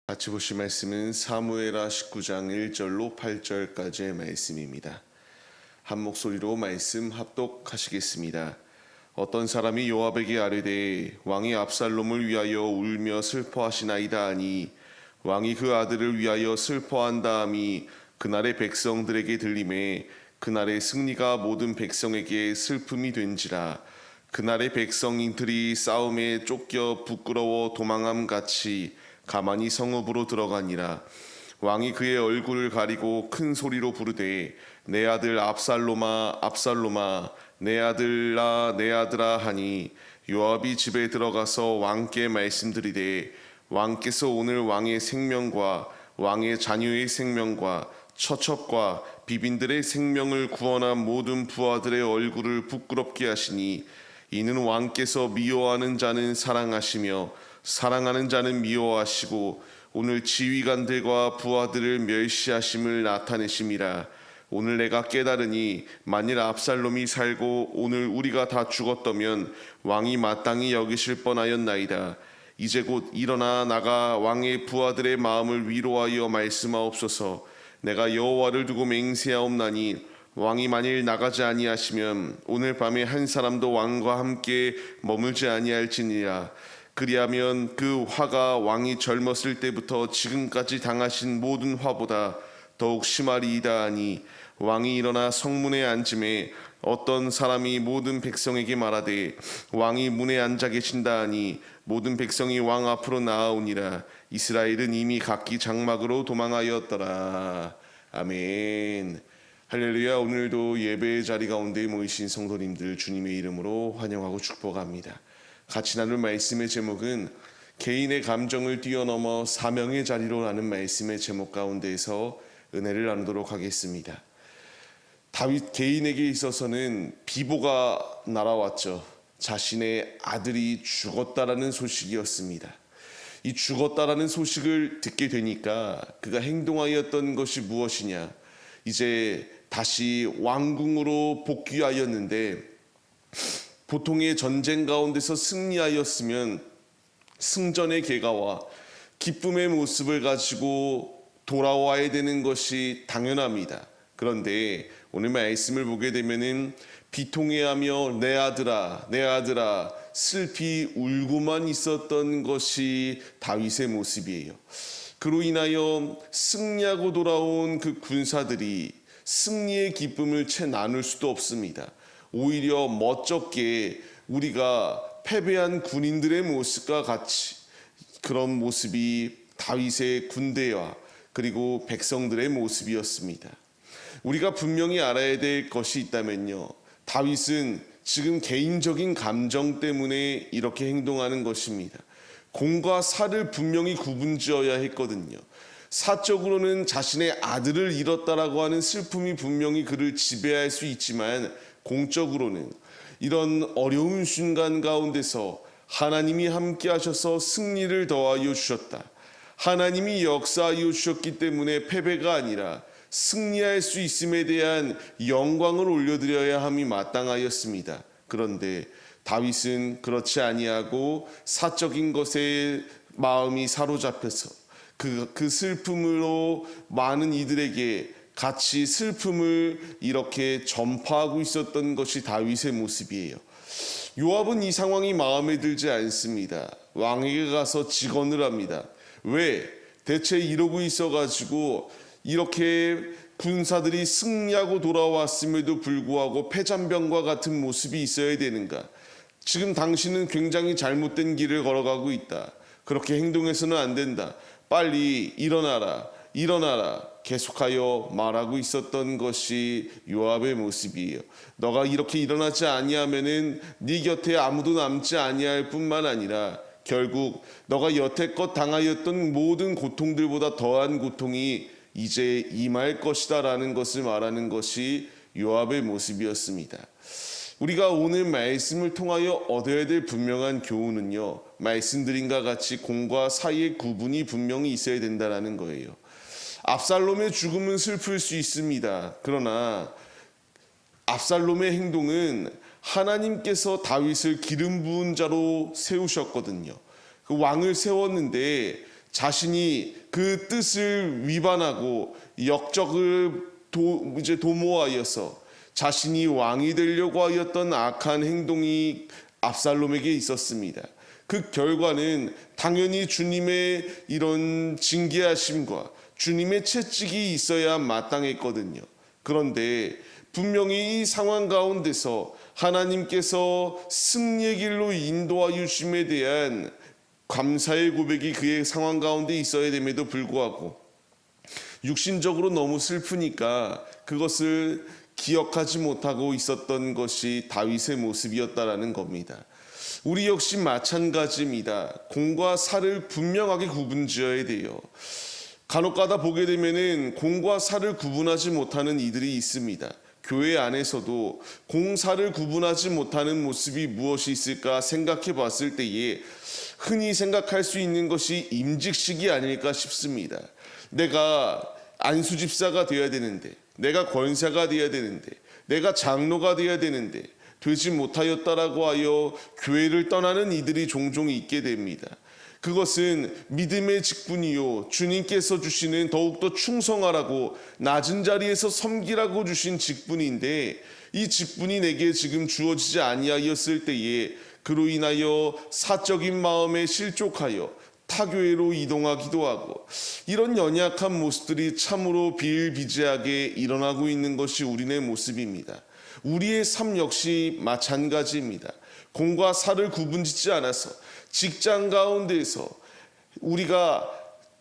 같이 보실 말씀은 사무엘하 19장 1절로 8절까지의 말씀입니다. 한 목소리로 말씀 합독하시겠습니다. 어떤 사람이 요압에게 아뢰되 왕이 압살롬을 위하여 울며 슬퍼하시나이다 하니 왕이 그 아들을 위하여 슬퍼한다함이 그날의 백성들에게 들림에 그날의 승리가 모든 백성에게 슬픔이 된지라. 그날의 백성인들이 싸움에 쫓겨 부끄러워 도망함 같이 가만히 성읍으로 들어가니라. 왕이 그의 얼굴을 가리고 큰 소리로 부르되 내 아들 압살롬아 압살롬아 내 아들아 내 아들아 하니 요압이 집에 들어가서 왕께 말씀드리되 왕께서 오늘 왕의 생명과 왕의 자녀의 생명과 처첩과 비빈들의 생명을 구원한 모든 부하들의 얼굴을 부끄럽게 하시니 이는 왕께서 미워하는 자는 사랑하시며 사랑하는 자는 미워하시고 오늘 지휘관들과 부하들을 멸시하심을 나타내심이라. 오늘 내가 깨달으니 만일 압살롬이 살고 오늘 우리가 다 죽었다면 왕이 마땅히 여기실 뻔하였나이다. 이제 곧 일어나 나가 왕의 부하들의 마음을 위로하여 말씀하옵소서. 내가 여호와를 두고 맹세하옵나니 왕이 만일 나가지 아니하시면 오늘 밤에 한 사람도 왕과 함께 머물지 아니할지니라. 그리하면 그 화가 왕이 젊었을 때부터 지금까지 당하신 모든 화보다 더욱 심하리이다 하니 왕이 일어나 성문에 앉음에 어떤 사람이 모든 백성에게 말하되 왕이 문에 앉아 계신다 하니 모든 백성이 왕 앞으로 나아오니라. 이스라엘은 이미 각기 장막으로 도망하였더라. 아멘. 할렐루야. 오늘도 예배의 자리 가운데 모이신 성도님들 주님의 이름으로 환영하고 축복합니다. 같이 나눌 말씀의 제목은 개인의 감정을 뛰어넘어 사명의 자리로라는 말씀의 제목 가운데에서 은혜를 나누도록 하겠습니다. 다윗 개인에게 있어서는 비보가 날아왔죠. 자신의 아들이 죽었다라는 소식이었습니다. 이 죽었다라는 소식을 듣게 되니까 그가 행동하였던 것이 무엇이냐? 이제 다시 왕궁으로 복귀하였는데 보통의 전쟁 가운데서 승리하였으면 승전의 계가와 기쁨의 모습을 가지고 돌아와야 되는 것이 당연합니다. 그런데 오늘 말씀을 보게 되면은 비통해하며 내 아들아 내 아들아 슬피 울고만 있었던 것이 다윗의 모습이에요. 그로 인하여 승리하고 돌아온 그 군사들이 승리의 기쁨을 채 나눌 수도 없습니다. 오히려 멋쩍게 우리가 패배한 군인들의 모습과 같이 그런 모습이 다윗의 군대와 그리고 백성들의 모습이었습니다. 우리가 분명히 알아야 될 것이 있다면요, 다윗은 지금 개인적인 감정 때문에 이렇게 행동하는 것입니다. 공과 사를 분명히 구분지어야 했거든요. 사적으로는 자신의 아들을 잃었다라고 하는 슬픔이 분명히 그를 지배할 수 있지만 공적으로는 이런 어려운 순간 가운데서 하나님이 함께 하셔서 승리를 더하여 주셨다. 하나님이 역사하여 주셨기 때문에 패배가 아니라 승리할 수 있음에 대한 영광을 올려드려야 함이 마땅하였습니다. 그런데 다윗은 그렇지 아니하고 사적인 것에 마음이 사로잡혀서 그 슬픔으로 많은 이들에게 같이 슬픔을 이렇게 전파하고 있었던 것이 다윗의 모습이에요. 요압은 이 상황이 마음에 들지 않습니다. 왕에게 가서 직언을 합니다. 왜? 대체 이러고 있어가지고 이렇게 군사들이 승리하고 돌아왔음에도 불구하고 패잔병과 같은 모습이 있어야 되는가? 지금 당신은 굉장히 잘못된 길을 걸어가고 있다. 그렇게 행동해서는 안 된다. 빨리 일어나라. 일어나라. 계속하여 말하고 있었던 것이 요압의 모습이에요. 너가 이렇게 일어나지 아니하면은 네 곁에 아무도 남지 아니할 뿐만 아니라 결국 너가 여태껏 당하였던 모든 고통들보다 더한 고통이 이제 임할 것이다라는 것을 말하는 것이 요압의 모습이었습니다. 우리가 오늘 말씀을 통하여 얻어야 될 분명한 교훈은요, 말씀드린 것 같이 공과 사의 구분이 분명히 있어야 된다는 거예요. 압살롬의 죽음은 슬플 수 있습니다. 그러나 압살롬의 행동은 하나님께서 다윗을 기름 부은 자로 세우셨거든요. 그 왕을 세웠는데 자신이 그 뜻을 위반하고 역적을 도모하여서 자신이 왕이 되려고 하였던 악한 행동이 압살롬에게 있었습니다. 그 결과는 당연히 주님의 이런 징계하심과 주님의 채찍이 있어야 마땅했거든요. 그런데 분명히 이 상황 가운데서 하나님께서 승리의 길로 인도하여 주심에 대한 감사의 고백이 그의 상황 가운데 있어야 됨에도 불구하고 육신적으로 너무 슬프니까 그것을 기억하지 못하고 있었던 것이 다윗의 모습이었다라는 겁니다. 우리 역시 마찬가지입니다. 공과 사를 분명하게 구분지어야 돼요. 간혹가다 보게 되면은 공과 사를 구분하지 못하는 이들이 있습니다. 교회 안에서도 공사를 구분하지 못하는 모습이 무엇이 있을까 생각해 봤을 때에 흔히 생각할 수 있는 것이 임직식이 아닐까 싶습니다. 내가 안수집사가 되어야 되는데, 내가 권사가 되어야 되는데, 내가 장로가 되어야 되는데 되지 못하였다라고 하여 교회를 떠나는 이들이 종종 있게 됩니다. 그것은 믿음의 직분이요 주님께서 주시는 더욱더 충성하라고 낮은 자리에서 섬기라고 주신 직분인데, 이 직분이 내게 지금 주어지지 아니하였을 때에 그로 인하여 사적인 마음에 실족하여 타교회로 이동하기도 하고, 이런 연약한 모습들이 참으로 비일비재하게 일어나고 있는 것이 우리의 모습입니다. 우리의 삶 역시 마찬가지입니다. 공과 사를 구분짓지 않아서 직장 가운데서 우리가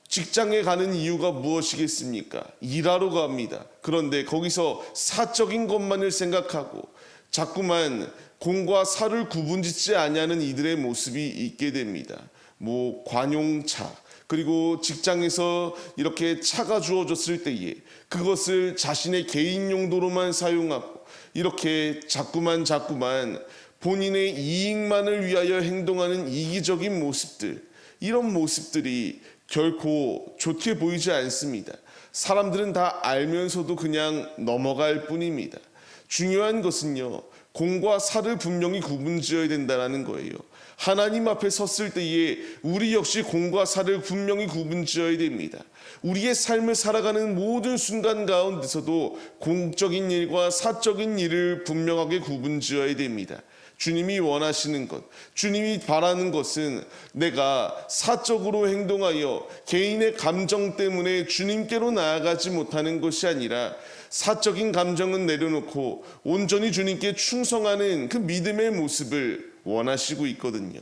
직장에 가는 이유가 무엇이겠습니까? 일하러 갑니다. 그런데 거기서 사적인 것만을 생각하고 자꾸만 공과 사를 구분짓지 아니하는 이들의 모습이 있게 됩니다. 관용차, 그리고 직장에서 이렇게 차가 주어졌을 때에 그것을 자신의 개인 용도로만 사용하고 이렇게 자꾸만 본인의 이익만을 위하여 행동하는 이기적인 모습들, 이런 모습들이 결코 좋게 보이지 않습니다. 사람들은 다 알면서도 그냥 넘어갈 뿐입니다. 중요한 것은요, 공과 사를 분명히 구분지어야 된다는 거예요. 하나님 앞에 섰을 때에 우리 역시 공과 사를 분명히 구분지어야 됩니다. 우리의 삶을 살아가는 모든 순간 가운데서도 공적인 일과 사적인 일을 분명하게 구분지어야 됩니다. 주님이 원하시는 것, 주님이 바라는 것은 내가 사적으로 행동하여 개인의 감정 때문에 주님께로 나아가지 못하는 것이 아니라 사적인 감정은 내려놓고 온전히 주님께 충성하는 그 믿음의 모습을 원하시고 있거든요.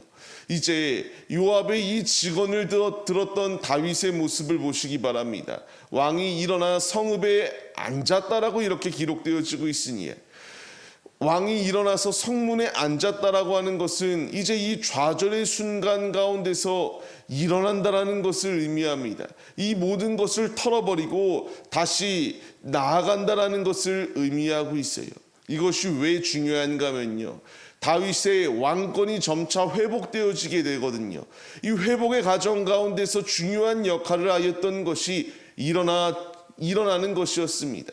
이제 요압의 이 직언을 들었던 다윗의 모습을 보시기 바랍니다. 왕이 일어나 성읍에 앉았다라고 이렇게 기록되어지고 있으니, 왕이 일어나서 성문에 앉았다라고 하는 것은 이제 이 좌절의 순간 가운데서 일어난다라는 것을 의미합니다. 이 모든 것을 털어버리고 다시 나아간다라는 것을 의미하고 있어요. 이것이 왜 중요한가 하면요, 다윗의 왕권이 점차 회복되어지게 되거든요. 이 회복의 과정 가운데서 중요한 역할을 하였던 것이 일어나는 것이었습니다.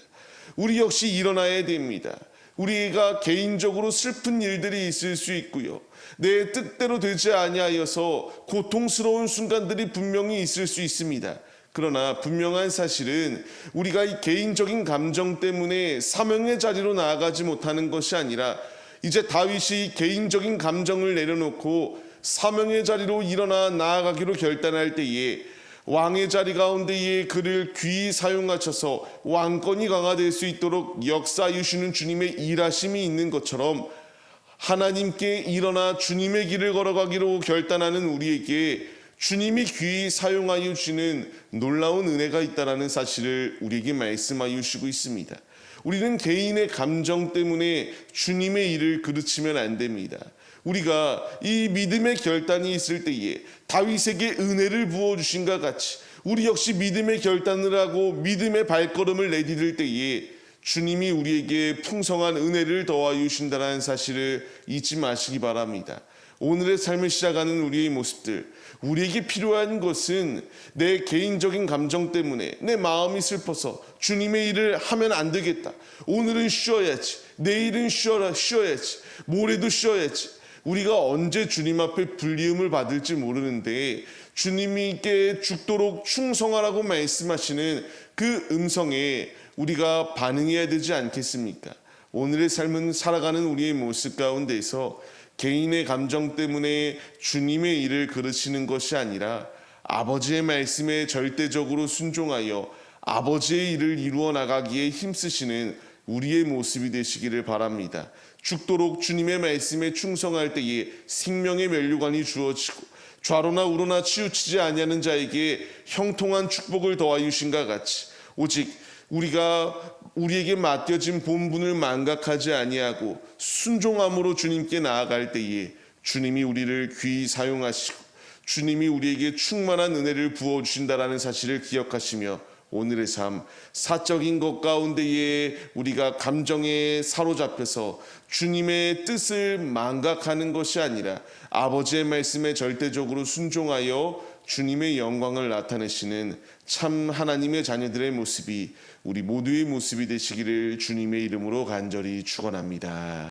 우리 역시 일어나야 됩니다. 우리가 개인적으로 슬픈 일들이 있을 수 있고요, 내 뜻대로 되지 아니하여서 고통스러운 순간들이 분명히 있을 수 있습니다. 그러나 분명한 사실은 우리가 이 개인적인 감정 때문에 사명의 자리로 나아가지 못하는 것이 아니라 이제 다윗이 개인적인 감정을 내려놓고 사명의 자리로 일어나 나아가기로 결단할 때에 왕의 자리 가운데에 그를 귀히 사용하셔서 왕권이 강화될 수 있도록 역사하시는 주님의 일하심이 있는 것처럼, 하나님께 일어나 주님의 길을 걸어가기로 결단하는 우리에게 주님이 귀히 사용하여 주시는 놀라운 은혜가 있다는 사실을 우리에게 말씀하여 주시고 있습니다. 우리는 개인의 감정 때문에 주님의 일을 그르치면 안 됩니다. 우리가 이 믿음의 결단이 있을 때에 다윗에게 은혜를 부어주신과 같이 우리 역시 믿음의 결단을 하고 믿음의 발걸음을 내디딜 때에 주님이 우리에게 풍성한 은혜를 더하여 주신다는 사실을 잊지 마시기 바랍니다. 오늘의 삶을 시작하는 우리의 모습들, 우리에게 필요한 것은 내 개인적인 감정 때문에 내 마음이 슬퍼서 주님의 일을 하면 안 되겠다, 오늘은 쉬어야지, 내일은 쉬어야지, 모레도 쉬어야지, 우리가 언제 주님 앞에 불리움을 받을지 모르는데 주님께 죽도록 충성하라고 말씀하시는 그 음성에 우리가 반응해야 되지 않겠습니까? 오늘의 삶은 살아가는 우리의 모습 가운데서 개인의 감정 때문에 주님의 일을 그르치는 것이 아니라 아버지의 말씀에 절대적으로 순종하여 아버지의 일을 이루어 나가기에 힘쓰시는 우리의 모습이 되시기를 바랍니다. 죽도록 주님의 말씀에 충성할 때에 생명의 면류관이 주어지고 좌로나 우로나 치우치지 아니하는 자에게 형통한 축복을 더하여 주신과 같이 오직 우리가 우리에게 맡겨진 본분을 망각하지 아니하고 순종함으로 주님께 나아갈 때에 주님이 우리를 귀히 사용하시고 주님이 우리에게 충만한 은혜를 부어주신다라는 사실을 기억하시며 오늘의 삶, 사적인 것 가운데에 우리가 감정에 사로잡혀서 주님의 뜻을 망각하는 것이 아니라 아버지의 말씀에 절대적으로 순종하여 주님의 영광을 나타내시는 참 하나님의 자녀들의 모습이 우리 모두의 모습이 되시기를 주님의 이름으로 간절히 축원합니다.